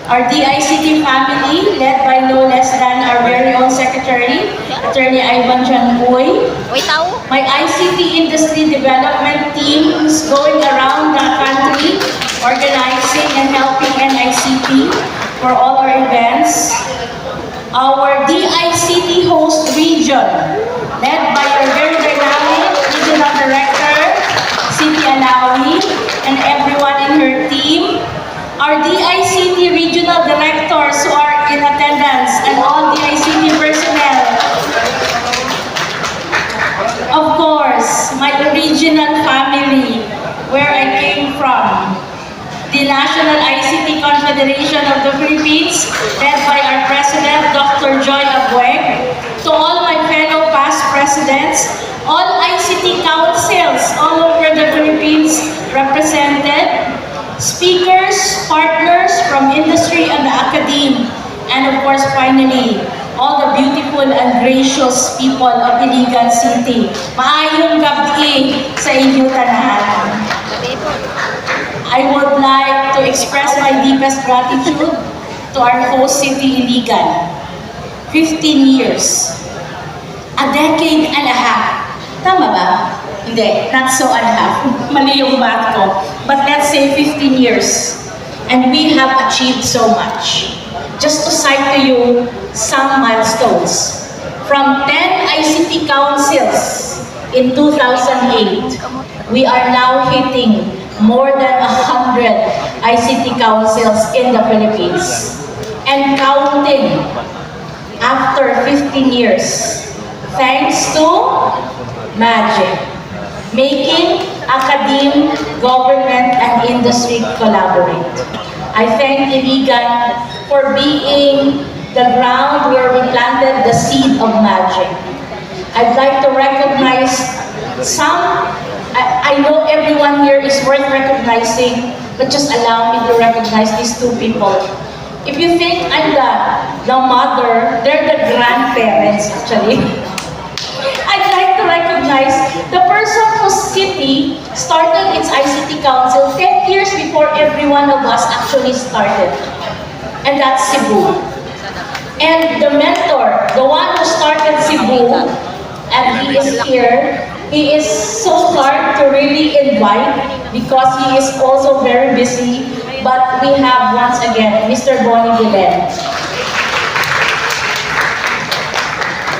Our DICT family, led by no less than our very own Secretary, Attorney Ivan Uy. My ICT industry development team is going around the country, organizing and helping NICP for all our events. Our DICT host region, led by our very dynamic Regional Director, City Alawi, and everyone in her team. Our DICT Regional Directors who are in attendance, and all DICT personnel. Of course, my original family, where I came from. The National ICT Confederation of the Philippines, led by our President, Dr. Joy Abueg, to all my fellow past presidents, all ICT councils all over the Philippines represented, speakers, partners from industry and the academe, and of course, finally, all the beautiful and gracious people of ILIGAN City. Maayong gabi sa inyo tanan. I would like to express my deepest gratitude to our host city, ILIGAN. 15 years. A decade and a half. Tama ba? Hindi, not so and a half. Mali yung math ko. But let's say 15 years. And we have achieved so much. Just to cite to you some milestones. From 10 ICT councils in 2008, we are now hitting more than 100 ICT councils in the Philippines. And counting after 15 years, thanks to magic, making academe, government, and industry collaborate. I thank ILIGAN for being the ground where we planted the seed of magic. I'd like to recognize some. I know everyone here is worth recognizing, but just allow me to recognize these two people. If you think I'm the mother, they're the grandparents actually. I'd like to recognize the person whose city started its ICT council 10 years before every one of us actually started. And that's Cebu. And the mentor, the one who started Cebu, and he is here. He is so hard to really invite because he is also very busy. But we have once again Mr. Bonnie Vilen.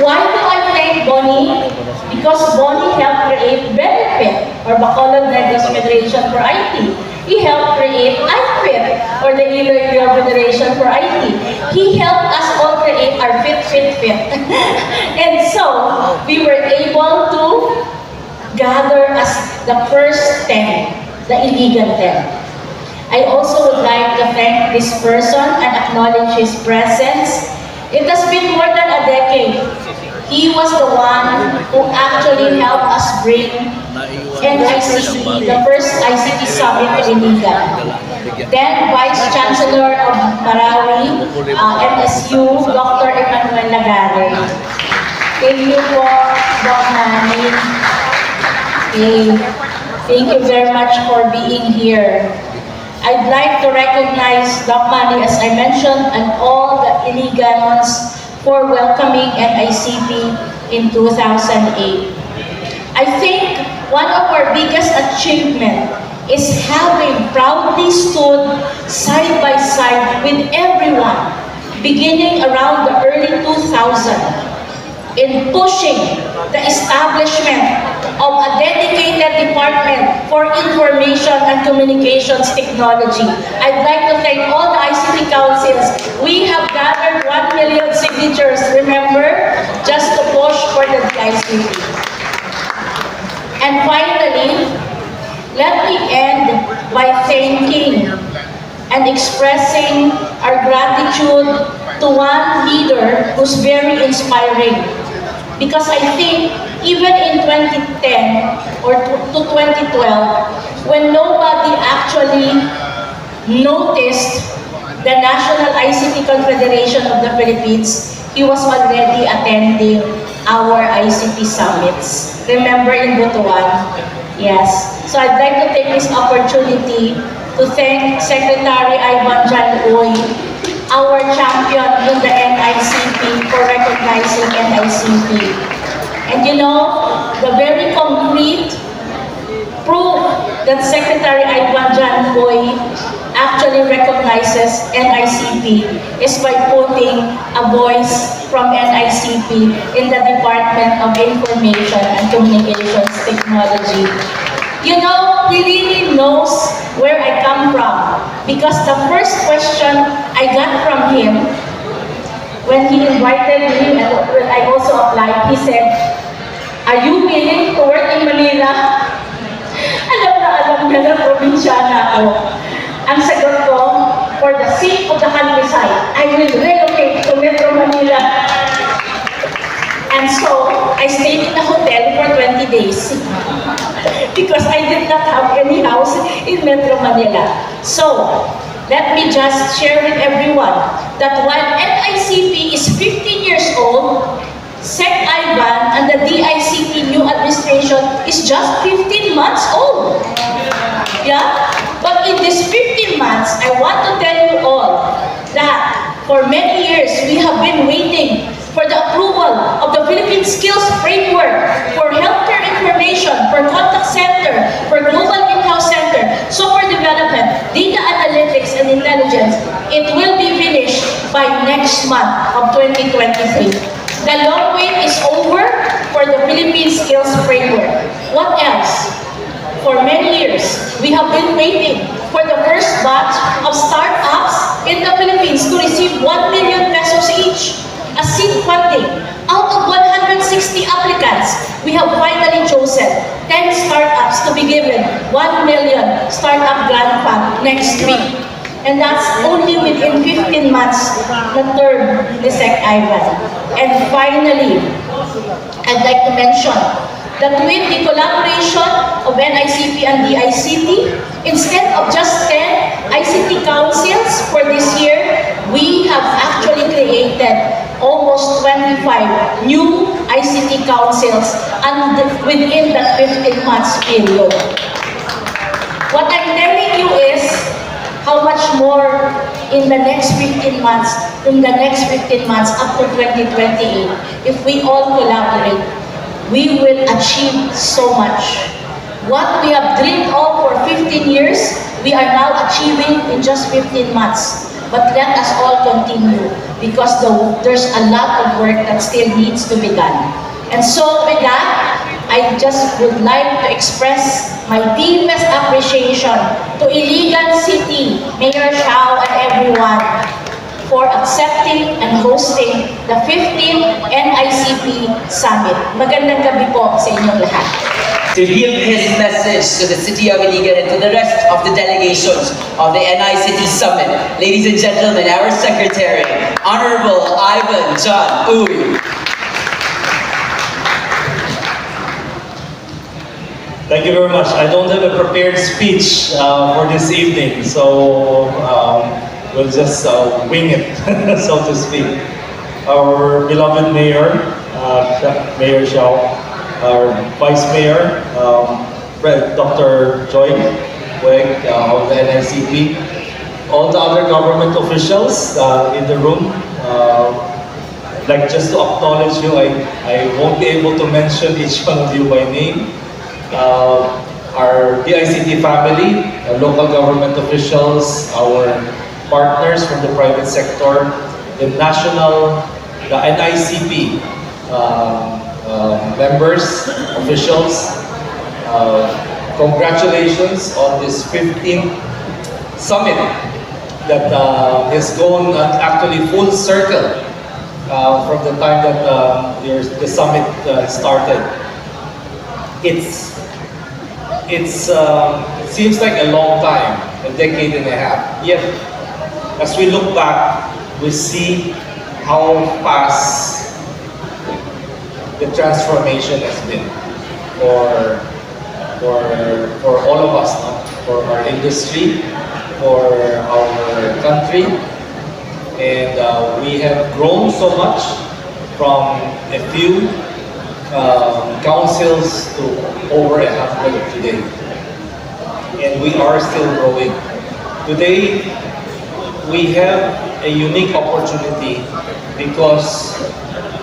Why do I thank Bonnie? Because Bonnie helped create Benefit or Bacolod Negros Federation for IT. He helped create IFIT or the ILIGAN Federation for IT. He helped us all create our Fit. And so we were able to gather as the first 10, the ILIGAN 10. I also would like to thank this person and acknowledge his presence. It has been more than a decade. He was the one who actually helped us bring NICP, the first ICT Summit to ILIGAN. Then Vice Chancellor of Marawi, MSU, Dr. Emmanuel Lagare. Thank you po, Doc Manny. Thank you very much for being here. I'd like to recognize Doc Manny, as I mentioned, and all the ILIGANs for welcoming NICP in 2008. I think one of our biggest achievements is having proudly stood side by side with everyone, beginning around the early 2000s, in pushing the establishment of a dedicated department for information and communications technology. I'd like to thank all the ICT councils. We have gathered 1 million signatures, remember, just to push for the DICT. And finally, let me end by thanking and expressing our gratitude to one leader who's very inspiring. Because I think even in 2010 or to 2012, when nobody actually noticed the National ICT Confederation of the Philippines, he was already attending our ICT summits. Remember in Buru-un? Yes. So I'd like to take this opportunity to thank Secretary Ivan Uy our champion in the NICP for recognizing NICP. And you know, the very concrete proof that Secretary Ivan John Boy actually recognizes NICP is by putting a voice from NICP in the Department of Information and Communications Technology. You know, he really knows where I come from because the first question I got from him when he invited me and when I also applied, he said, "Are you willing to work in Manila?" Alam niya na probinsyana ako. Ang sagot ko, for the sake of the countryside, I will relocate to Metro Manila. And so, I stayed in a hotel for 20 days because I did not have any house in Metro Manila. So, let me just share with everyone that while NICP is 15 years old, Sec Ivan and the DICT new administration is just 15 months old. Yeah? But in these 15 months, I want to tell you all that for many years, we have been waiting for the approval of the Philippine Skills Framework for healthcare information, for contact center, for global in-house center, software development, data analytics and intelligence. It will be finished by next month of 2023. The long wait is over for the Philippine Skills Framework. What else? For many years, we have been waiting for the first batch of startups in the Philippines to receive 1 million pesos each as seed funding. Out of 160 applicants, we have finally chosen 10 startups to be given 1 million startup grant fund next week. And that's only within 15 months na term ni Sec Ivan. And finally, I'd like to mention that with the collaboration of NICP and DICT, instead of just 10 ICT councils for this year, we have actually created almost 25 new ICT councils and within that 15 months period. What I'm telling you is how much more in the next 15 months, up to 2028, if we all collaborate, we will achieve so much. What we have dreamed of for 15 years, we are now achieving in just 15 months. But let us all continue because there's a lot of work that still needs to be done. And so with that, I just would like to express my deepest appreciation to ILIGAN City, Mayor Siao and everyone for accepting and hosting the 15th NICP Summit. Magandang gabi po sa inyong lahat. To give his message to the city of Iligan and to the rest of the delegations of the NICP Summit, ladies and gentlemen, our Secretary, Honorable Ivan John Uy. Thank you very much. I don't have a prepared speech for this evening, so we'll just wing it, so to speak. Our beloved Mayor, Mayor Siao, our Vice Mayor, Dr. Joy Weg of the NICP, all the other government officials in the room. Like just to acknowledge you, I won't be able to mention each one of you by name. Our DICT family, local government officials, our partners from the private sector, the NICP members, officials, congratulations on this 15th summit that has gone actually full circle from the time that the summit started. It seems like a long time, a decade and a half. Yet, as we look back, we see how fast the transformation has been for all of us, no? For our industry, for our country, and we have grown so much from a few councils to over 100 today, and we are still growing. Today, we have a unique opportunity because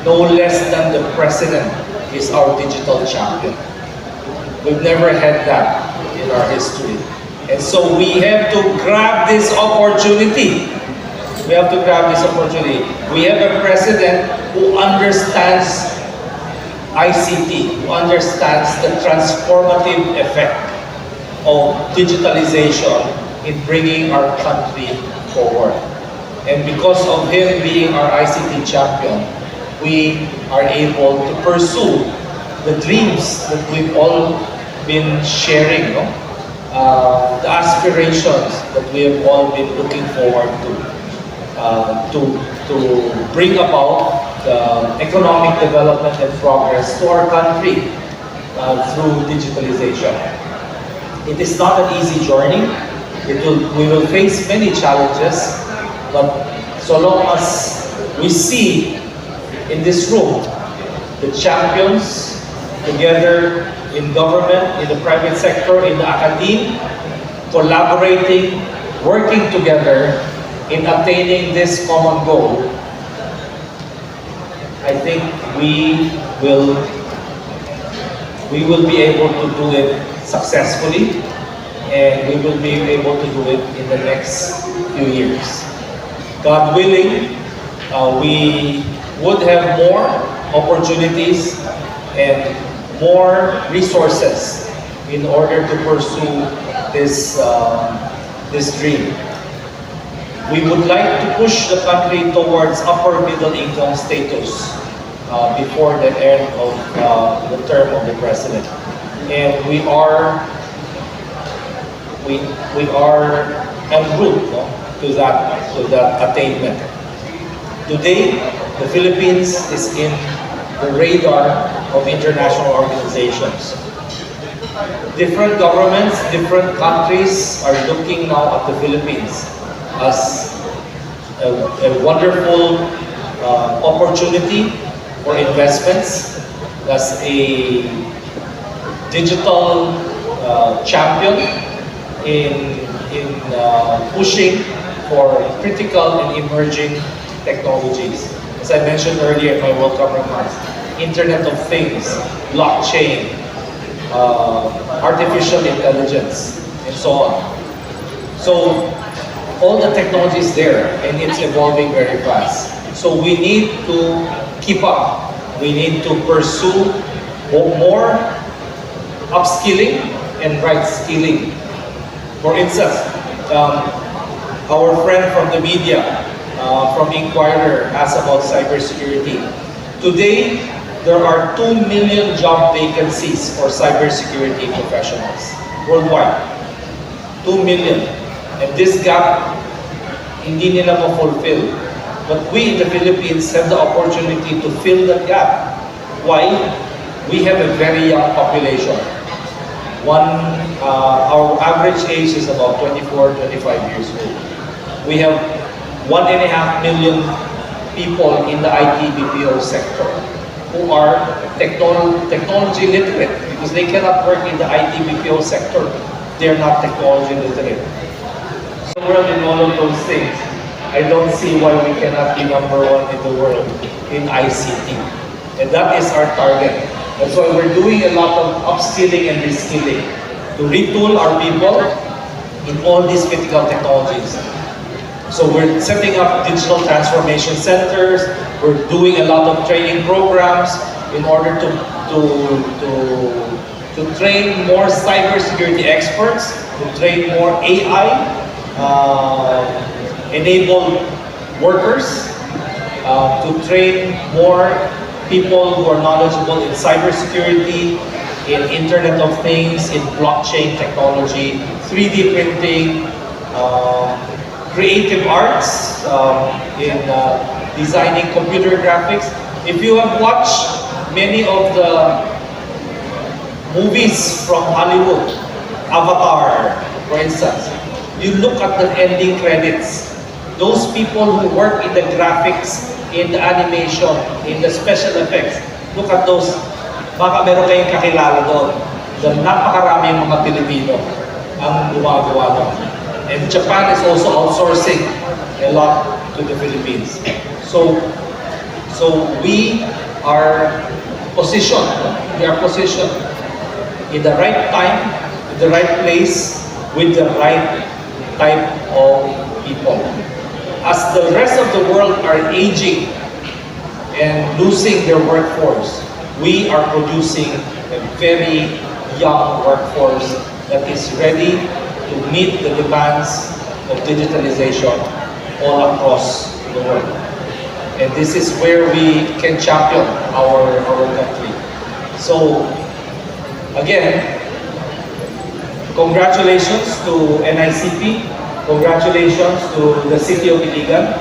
no less than the President is our digital champion. We've never had that in our history. And so we have to grab this opportunity. We have to grab this opportunity. We have a President who understands ICT, who understands the transformative effect of digitalization in bringing our country forward. And because of him being our ICT champion, we are able to pursue the dreams that we've all been sharing, no? The aspirations that we have all been looking forward to bring about the economic development and progress to our country through digitalization. It is not an easy journey. We will face many challenges, but so long as we see in this room the champions together in government, in the private sector, in the academe, collaborating, working together in attaining this common goal, I think we will be able to do it successfully, and we will be able to do it in the next few years. God willing, we would have more opportunities and more resources in order to pursue this dream. We would like to push the country towards upper middle income status before the end of the term of the President. And we are en route, no, to that attainment. Today, the Philippines is in the radar of international organizations. Different governments, different countries are looking now at the Philippines as a wonderful opportunity for investments, as a digital champion in pushing for critical and emerging technologies. As I mentioned earlier in my welcome remarks, Internet of Things, blockchain, artificial intelligence, and so on. So all the technology is there and it's evolving very fast. So we need to keep up. We need to pursue more upskilling and right skilling. For instance, our friend from the media, from Inquirer, asked about cybersecurity. Today, there are 2 million job vacancies for cybersecurity professionals worldwide. 2 million. And this gap, hindi nila ma-fulfill. But we in the Philippines have the opportunity to fill that gap. Why? We have a very young population. Our average age is about 24, 25 years old. We have 1.5 million people in the IT BPO sector who are technology literate because they cannot work in the IT BPO sector. They're not technology literate. So we're in all of those things. I don't see why we cannot be number one in the world in ICT. And that is our target. That's why we're doing a lot of upskilling and reskilling to retool our people in all these critical technologies. So we're setting up digital transformation centers. We're doing a lot of training programs in order to train more cybersecurity experts, to train more AI enabled workers, to train more people who are knowledgeable in cybersecurity, in Internet of Things, in blockchain technology, 3D printing, creative arts, in designing computer graphics. If you have watched many of the movies from Hollywood, Avatar, for instance, you look at the ending credits. Those people who work in the graphics, in the animation, in the special effects, look at those. Baka meron kayong kakilala doon. Napakaraming mga Pilipino ang gumagawa doon. And Japan is also outsourcing a lot to the Philippines. So we are positioned. We are positioned in the right time, in the right place, with the right type of people. As the rest of the world are aging and losing their workforce, we are producing a very young workforce that is ready to meet the demands of digitalization all across the world. And this is where we can champion our country. So, again, congratulations to NICP, congratulations to the City of Iligan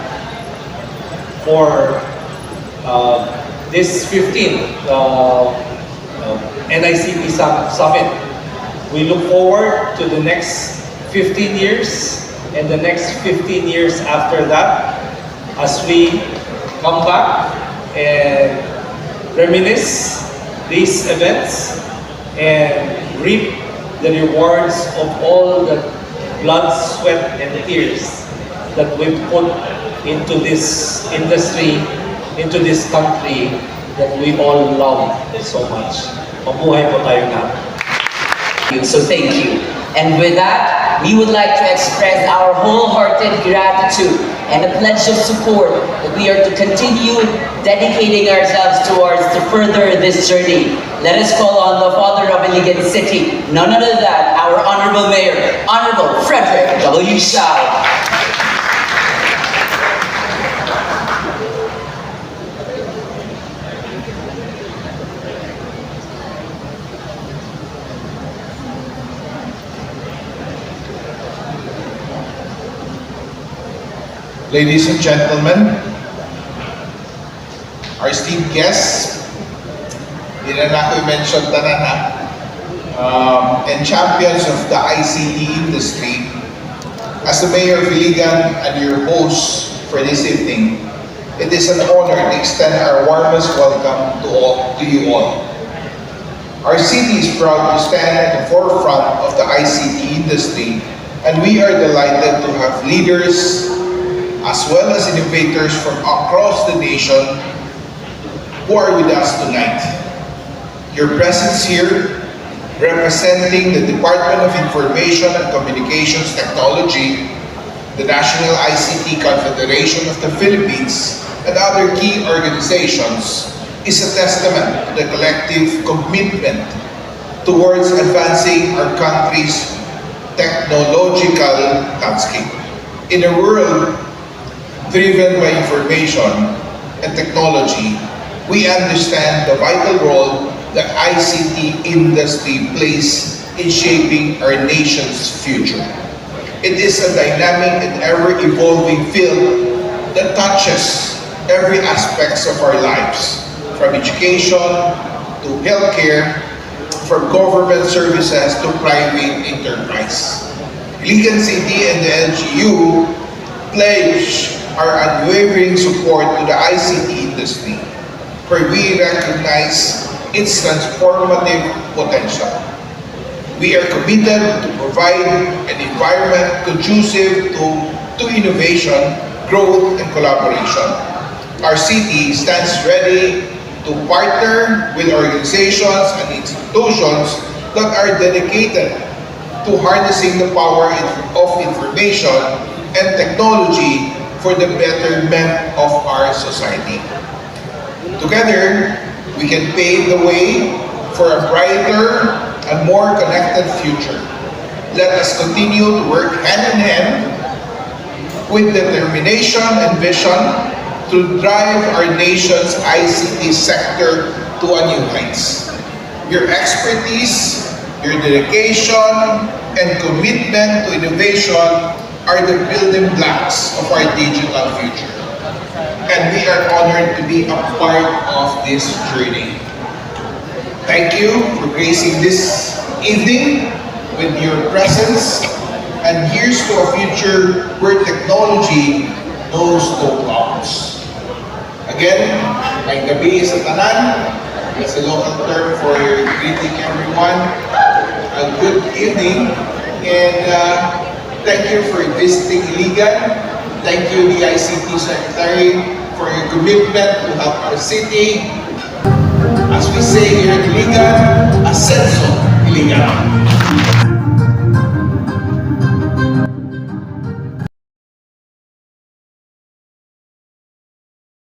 for this 15th NICP Summit. We look forward to the next 15 years and the next 15 years after that as we come back and reminisce these events and reap the rewards of all the blood, sweat, and tears that we put into this industry, into this country that we all love so much. Mabuhay po tayo na. So thank you. And with that, we would like to express our wholehearted gratitude and a pledge of support that we are to continue dedicating ourselves towards to further this journey. Let us call on the father of ILIGAN City, none other than our Honorable Mayor, Honorable Frederick W. Siao. Ladies and gentlemen, our esteemed guests, hindi na ako i-mention tanan and champions of the ICT industry, as the Mayor of Iligan and your host for this evening, it is an honor to extend our warmest welcome to you all. Our city is proud to stand at the forefront of the ICT industry, and we are delighted to have leaders as well as innovators from across the nation who are with us tonight. Your presence here, representing the Department of Information and Communications Technology, the National ICT Confederation of the Philippines, and other key organizations, is a testament to the collective commitment towards advancing our country's technological landscape. In a world driven by information and technology, we understand the vital role the ICT industry plays in shaping our nation's future. It is a dynamic and ever-evolving field that touches every aspect of our lives, from education to healthcare, from government services to private enterprise. ILIGAN City and the LGU pledge our unwavering support to the ICT industry, where we recognize its transformative potential. We are committed to provide an environment conducive to innovation, growth, and collaboration. Our city stands ready to partner with organizations and institutions that are dedicated to harnessing the power of information and technology for the betterment of our society. Together, we can pave the way for a brighter and more connected future. Let us continue to work hand in hand with determination and vision to drive our nation's ICT sector to a new heights. Your expertise, your dedication, and commitment to innovation are the building blocks of our digital future. And we are honored to be a part of this journey. Thank you for gracing this evening with your presence, and here's to a future where technology knows no bounds. Again, may gabi sa tanan. It's a local term for greeting everyone. A good evening, and thank you for visiting Iligan. Thank you, the ICT Secretary, for your commitment to help our city. As we say here in ILIGAN, Ascenso ILIGAN.